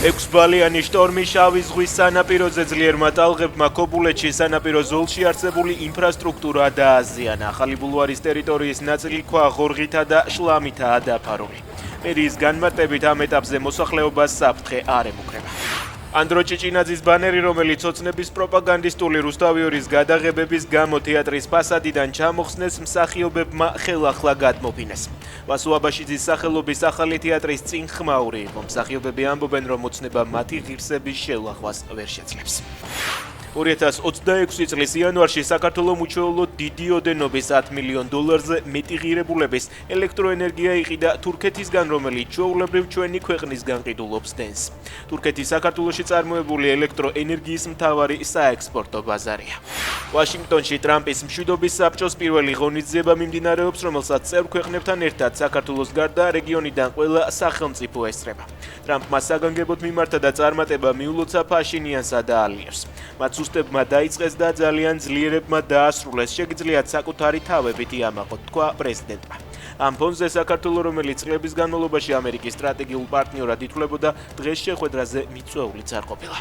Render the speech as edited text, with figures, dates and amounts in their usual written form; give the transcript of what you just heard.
6 ბალიანი შტორმი შავი ზღვის სანაპიროზე ძლიერმა ტალღებმა ქობულეთში სანაპირო ზოლში არსებული ინფრასტრუქტურა დააზიანა. ახალი ბულვარის ტერიტორიის ნაწილი ქვა ღორღითა და შლამითაა დაფარული. მერიის განმარტებით ამ ეტაპზე მოსახლეობას საფრთხე არ ემუქრება. ანდრო ჭიჭინაძის ბანერი, რომელიც ოცნების პროპაგანდისტული რუსთავიორის გადაღებების გამო თეატრის ფასადიდან ჩამოხსნეს, მსახიობებმა ხელახლა გადმოფინეს. ვასო აბაშიძის სახელობის ახალი თეატრის წინ ხმაური იყო. მსახიობები ამბობენ, რომ ოცნება მათი ღირსების შელახვას ვერ შეძლებს. 2026 წლის იანვარში საქართველოს უჩვეულოდ დიდი ოდენობის $10 მილიონ მეტი ღირებულების ელექტროენერგია იყიდა თურქეთისგან, რომელიც ჩვეულებრივ ჩვენი ქვეყნისგან ყიდულობს დენს. თურქეთი საქართველოში წარმოებული ელექტროენერგიის მთავარი საექსპორტო ბაზარია. ვაშინგტონში ტრამპის მშვიდობის საბჭოს პირველი ღონისძიება მიმდინარეობს, რომელსაც წევრ ქვეყნებთან ერთად საქართველოს გარდა რეგიონიდან ყველა სახელმწიფო ესწრება. ტრამპმა საგანგებოდ მიმართა და წარმატება მიულოცა ფაშინიანსა და ალიერს. მათ სუსტებმა დაიწყეს და ძალიან ძლიერებმა დაასრულეს. შეგიძლიათ საკუთარი თავებით იამაყოთ, თქვა პრეზიდენტმა. ამ ფონზე საქართველოს, რომელიც წლების განმავლობაში ამერიკის სტრატეგიულ პარტნიორად ითვლებოდა, დღეს შეხვედრაზე მიწვეულიც არ ყოფილა.